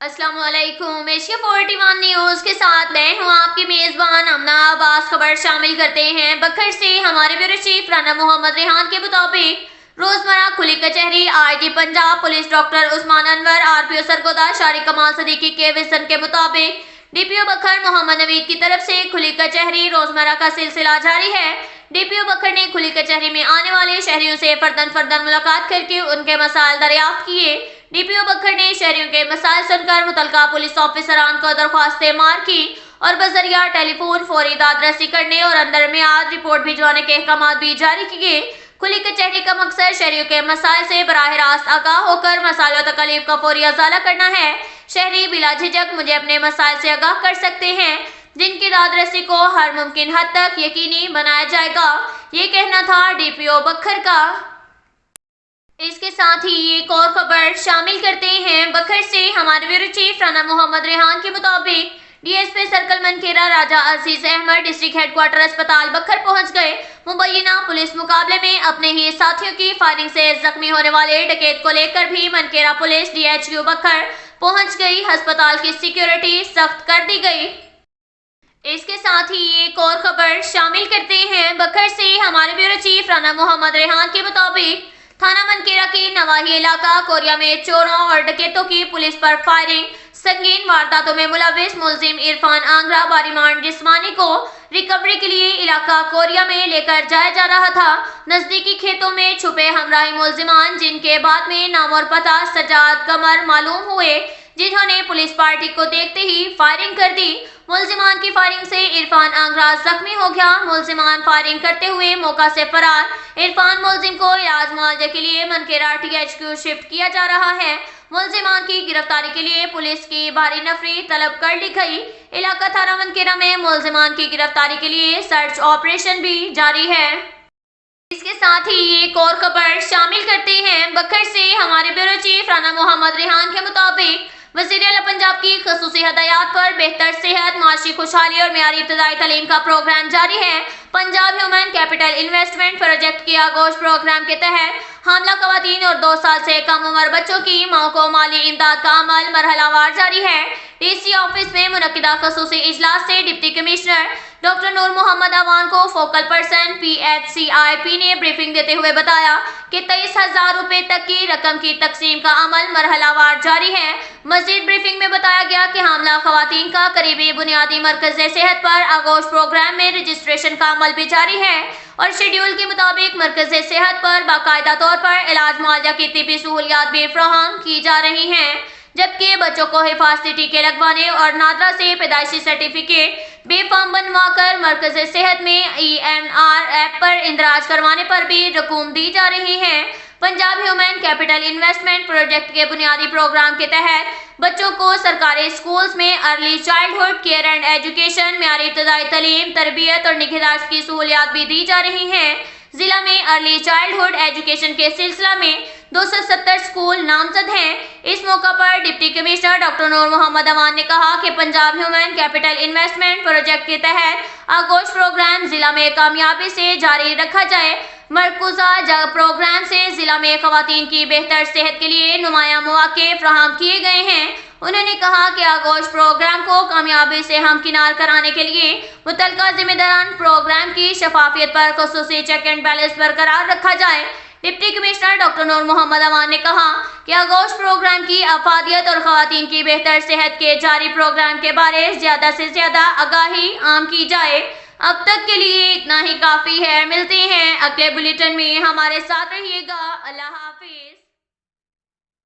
अस्सलाम वालेकुम। Asia 41 news के साथ मैं हूं आपकी मेजबान अमना अब्बास। खबर शामिल करते हैं बखर से। हमारे ब्यूरो चीफ राना मोहम्मद रेहान के मुताबिक रोजमर्रा खुली कचहरी IG Punjab police doctor Usman Anwar, RPO Sargodha Shariq कमाल सदीकी के विजन के मुताबिक डीपीओ बखर मोहम्मद नवीद की तरफ से खुली कचहरी रोजमर्रा का सिलसिला जारी है। डीपीओ बखर ने खुली कचहरी में आने वाले शहरियों से फर्दन फर्दन मुलाकात करके उनके मसाइल दरियाफ्त किए। डीपीओ बखर ने शहरियों के मसाइल सुनकर मुतलका पुलिस ऑफिसरान को दरख्वास्तें मार की और बजरिया टेलीफोन फौरी दादरसी करने और अंदर मियाद रिपोर्ट भिजवाने के अहकाम भी जारी किए। खुली कचहरी का मकसद शहरियों के मसाइल से बराह रास्त आगाह होकर मसाइल और तकलीफ का फौरी अजाला करना है। शहरी बिला झिझक मुझे अपने मसाइल से आगाह कर सकते हैं, जिनकी दादरसी को हर मुमकिन हद तक यकीनी बनाया जाएगा, ये कहना था डीपीओ बखर का। इसके साथ ही एक और खबर शामिल करते हैं बखर से। हमारे ब्यूरो चीफ राना मोहम्मद रेहान के मुताबिक डीएसपी सर्कल मनकेरा राजा अजीज अहमद डिस्ट्रिक्ट हेडक्वार्टर अस्पताल बखर पहुंच गए। मुबैना पुलिस मुकाबले में अपने ही साथियों की फायरिंग से जख्मी होने वाले डकैत को लेकर भी मनकेरा पुलिस डीएचक्यू बखर पहुंच गई। अस्पताल की सिक्योरिटी सख्त कर दी गई। इसके साथ ही एक और खबर शामिल करते हैं बखर से। हमारे ब्यूरो चीफ राना मोहम्मद रेहान के मुताबिक थाना मनकेरा के नवाही इलाका कोरिया में चोरों और डकैतों की पुलिस पर फायरिंग, संगीन वारदातों में मुलविस मुलजिम इरफान आंगरा बारिमान जिस्मानी को रिकवरी के लिए इलाका कोरिया में लेकर जाया जा रहा था। नजदीकी खेतों में छुपे हमराही मुलजिमान, जिनके बाद में नाम और पता सजाद कमर मालूम हुए, जिन्होंने पुलिस पार्टी को देखते ही फायरिंग कर दी। मुलजिमान की फायरिंग से इरफान आंगरा जख्मी हो गया। मुलजिमान फायरिंग करते हुए मौका से फरार। इरफान मुलजिम को इलाज मुआवजे के लिए मनकेरा टीएचक्यू शिफ्ट किया जा रहा है। मुलजिमान की गिरफ्तारी के लिए पुलिस की भारी नफरी तलब कर ली गई। इलाका थाना मनकेरा में मुलजिमान की गिरफ्तारी के लिए सर्च ऑपरेशन भी जारी है। इसके साथ ही एक और खबर शामिल करते हैं बखर से। हमारे ब्यूरो चीफ राना मोहम्मद रेहान के मुताबिक वज़ीर आला पंजाब की ख़ुसूसी हदायत पर बेहतर सेहत, माशी खुशहाली और मेयारी इब्तदाई तालीम का प्रोग्राम जारी है। Punjab human capital investment project के आगोश प्रोग्राम के तहत हामला खवातीन और 2 साल से कम उम्र बच्चों की माओ को माली इमदाद का अमल मरहलावार जारी है। डीसी ऑफिस में मुनक्किदा ख़ुसूसी इजलास से डिप्टी कमिश्नर डॉक्टर नूर मोहम्मद अवान को फोकल पर्सन PHCIP ने ब्रीफिंग देते हुए बताया कि 23,000 रुपए तक की रकम की तकसीम का अमल मरहलावार जारी है। मजीद ब्रीफिंग में बताया गया कि हामला खवातीन का करीबी बुनियादी मरकज़ सेहत पर आगोश प्रोग्राम में रजिस्ट्रेशन का अमल भी जारी है और शेड्यूल के मुताबिक मरकज़ सेहत पर बाकायदा तौर पर इलाज मुआवजा की तिब्बी सहूलियात भी फराहम की जा रही हैं, जबकि बच्चों को हिफाजती टीके लगवाने और नादरा से पैदाइशी सर्टिफिकेट बेफार्म बनवाकर मरकज़ सेहत में EMR ऐप पर इंदराज करवाने पर भी रकूम दी जा रही है। Punjab human capital investment project के बुनियादी प्रोग्राम के तहत बच्चों को सरकारी स्कूल्स में early childhood care and education, मेयारी इब्तदाई तालीम, तरबियत और निगहदाश्त की सहूलियात भी दी जा रही हैं। जिला में अर्ली चाइल्डहुड एजुकेशन के सिलसिला में 270 स्कूल नामजद हैं। इस मौका पर डिप्टी कमिश्नर डॉक्टर नूर मोहम्मद अवान ने कहा कि Punjab human capital investment project के तहत आगोश प्रोग्राम जिला में कामयाबी से जारी रखा जाए। मरकूजा प्रोग्राम से जिला में खवातीन की बेहतर सेहत के लिए नुमाया मौके फराहम किए गए हैं। उन्होंने कहा कि आगोश प्रोग्राम को कामयाबी से हमकिनार कराने के लिए मुतलका जिम्मेदारान प्रोग्राम की शफाफियत पर ख़ुसूसी चेक एंड बैलेंस बरकरार रखा जाए। डिप्टी कमिश्नर डॉक्टर नूर मोहम्मद अवान ने कहा कि आगोश प्रोग्राम की अफादियत और खवातीन की बेहतर सेहत के जारी प्रोग्राम के बारे ज़्यादा से ज़्यादा आगाही आम की जाए। अब तक के लिए इतना ही काफ़ी है। मिलते हैं अगले बुलेटिन में, हमारे साथ रहिएगा। अल्लाह हाफिज।